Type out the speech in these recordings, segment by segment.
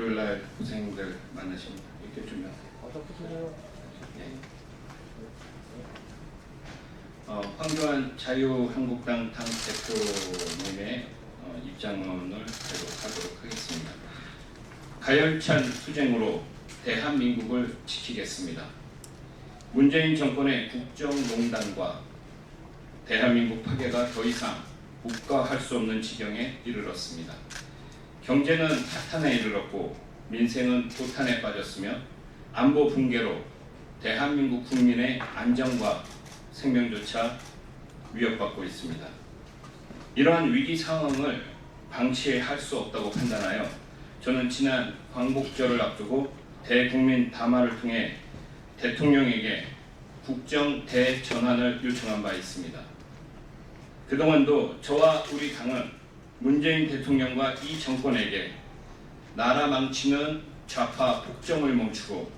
일요일날 고생들 많으십니다. 이렇게 좀 네. 황교안 자유한국당 당대표님의 입장문을 대독하도록 하겠습니다. 가열찬 투쟁으로 대한민국을 지키겠습니다. 문재인 정권의 국정농단과 대한민국 파괴가 더 이상 묵과할 수 없는 지경에 이르렀습니다. 경제는 파탄에 이르렀고 민생은 도탄에 빠졌으며 안보 붕괴로 대한민국 국민의 안전과 생명조차 위협받고 있습니다. 이러한 위기 상황을 방치할 수 없다고 판단하여 저는 지난 광복절을 앞두고 대국민 담화를 통해 대통령에게 국정 대전환을 요청한 바 있습니다. 그동안도 저와 우리 당은 문재인 대통령과 이 정권에게 나라 망치는 좌파 폭정을 멈추고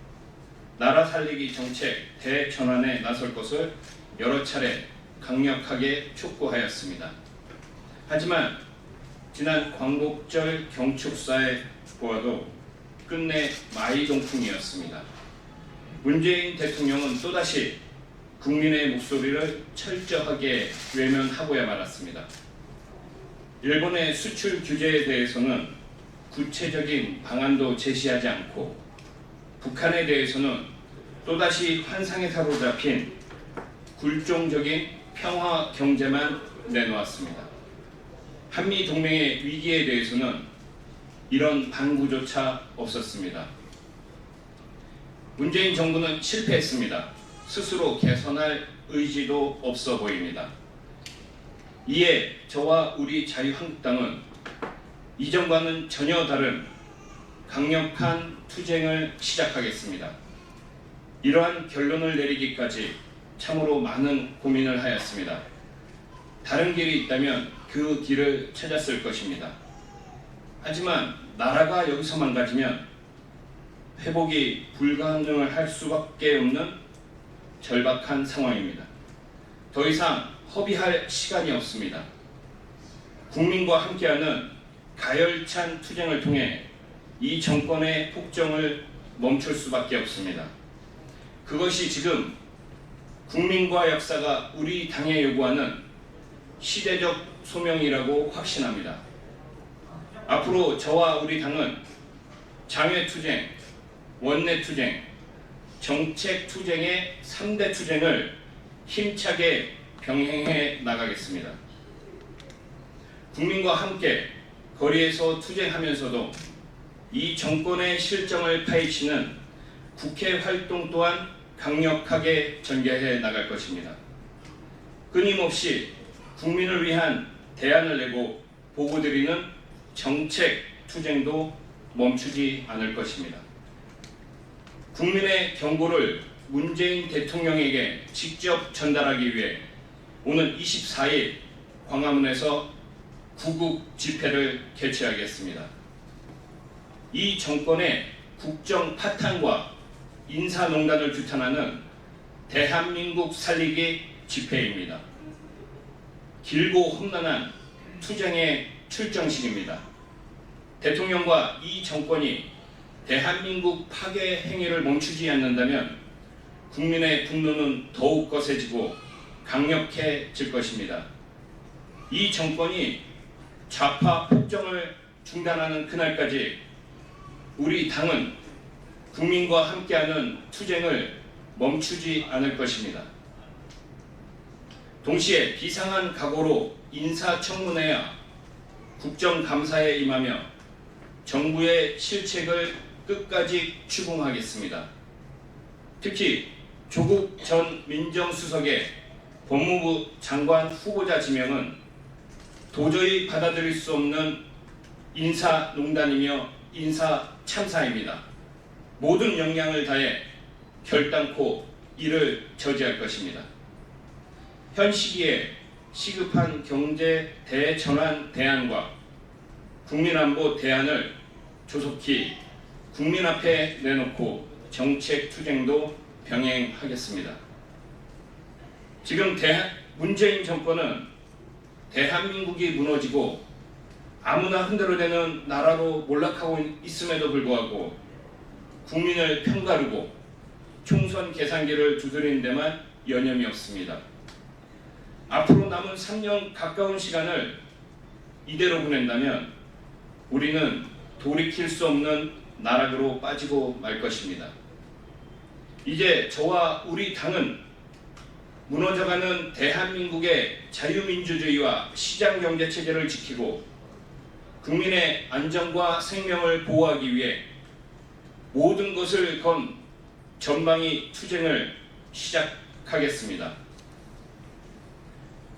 나라 살리기 정책 대전환에 나설 것을 여러 차례 강력하게 촉구하였습니다. 하지만 지난 광복절 경축사에 보아도 끝내 마이동풍이었습니다. 문재인 대통령은 또다시 국민의 목소리를 철저하게 외면하고야 말았습니다. 일본의 수출 규제에 대해서는 구체적인 방안도 제시하지 않고 북한에 대해서는 또다시 환상에 사로잡힌 굴종적인 평화 경제만 내놓았습니다. 한미 동맹의 위기에 대해서는 이런 방구조차 없었습니다. 문재인 정부는 실패했습니다. 스스로 개선할 의지도 없어 보입니다. 이에 저와 우리 자유한국당은 이전과는 전혀 다른 강력한 투쟁을 시작하겠습니다. 이러한 결론을 내리기까지 참으로 많은 고민을 하였습니다. 다른 길이 있다면 그 길을 찾았을 것입니다. 하지만 나라가 여기서 망가지면 회복이 불가능을 할 수밖에 없는 절박한 상황입니다. 더 이상 허비할 시간이 없습니다. 국민과 함께하는 가열찬 투쟁을 통해 이 정권의 폭정을 멈출 수밖에 없습니다. 그것이 지금 국민과 역사가 우리 당에 요구하는 시대적 소명이라고 확신합니다. 앞으로 저와 우리 당은 장외 투쟁, 원내 투쟁, 정책 투쟁의 3대 투쟁을 힘차게 병행해 나가겠습니다. 국민과 함께 거리에서 투쟁하면서도 이 정권의 실정을 파헤치는 국회 활동 또한 강력하게 전개해 나갈 것입니다. 끊임없이 국민을 위한 대안을 내고 보고드리는 정책 투쟁도 멈추지 않을 것입니다. 국민의 경고를 문재인 대통령에게 직접 전달하기 위해 오는 24일 광화문에서 구국 집회를 개최하겠습니다. 이 정권의 국정 파탄과 인사농단을 규탄하는 대한민국 살리기 집회입니다. 길고 험난한 투쟁의 출정식입니다. 대통령과 이 정권이 대한민국 파괴 행위를 멈추지 않는다면 국민의 분노는 더욱 거세지고 강력해질 것입니다. 이 정권이 좌파 폭정을 중단하는 그날까지 우리 당은 국민과 함께하는 투쟁을 멈추지 않을 것입니다. 동시에 비상한 각오로 인사청문회와 국정감사에 임하며 정부의 실책을 끝까지 추궁하겠습니다. 특히 조국 전 민정수석의 법무부 장관 후보자 지명은 도저히 받아들일 수 없는 인사농단이며 인사참사입니다. 모든 역량을 다해 결단코 이를 저지할 것입니다. 현 시기에 시급한 경제 대전환 대안과 국민안보 대안을 조속히 국민 앞에 내놓고 정책 투쟁도 병행하겠습니다. 지금 문재인 정권은 대한민국이 무너지고 아무나 흔들어대는 나라로 몰락하고 있음에도 불구하고 국민을 편가르고 총선 계산기를 두드리는 데만 여념이 없습니다. 앞으로 남은 3년 가까운 시간을 이대로 보낸다면 우리는 돌이킬 수 없는 나락으로 빠지고 말 것입니다. 이제 저와 우리 당은 무너져가는 대한민국의 자유민주주의와 시장경제체제를 지키고 국민의 안전과 생명을 보호하기 위해 모든 것을 건 전방위 투쟁을 시작하겠습니다.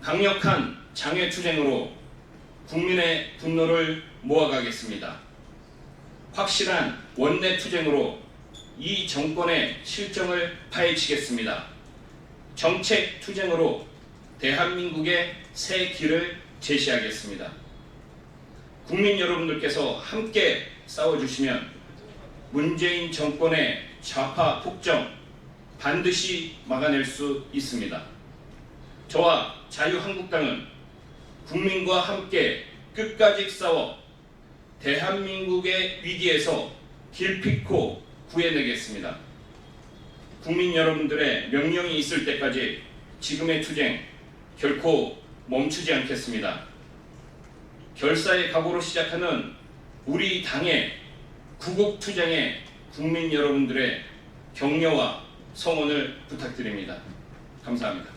강력한 장외투쟁으로 국민의 분노를 모아가겠습니다. 확실한 원내투쟁으로 이 정권의 실정을 파헤치겠습니다. 정책투쟁으로 대한민국의 새 길을 제시하겠습니다. 국민 여러분들께서 함께 싸워주시면 문재인 정권의 좌파 폭정 반드시 막아낼 수 있습니다. 저와 자유한국당은 국민과 함께 끝까지 싸워 대한민국의 위기에서 기필코 구해내겠습니다. 국민 여러분들의 명령이 있을 때까지 지금의 투쟁 결코 멈추지 않겠습니다. 결사의 각오로 시작하는 우리 당의 구국투쟁에 국민 여러분들의 격려와 성원을 부탁드립니다. 감사합니다.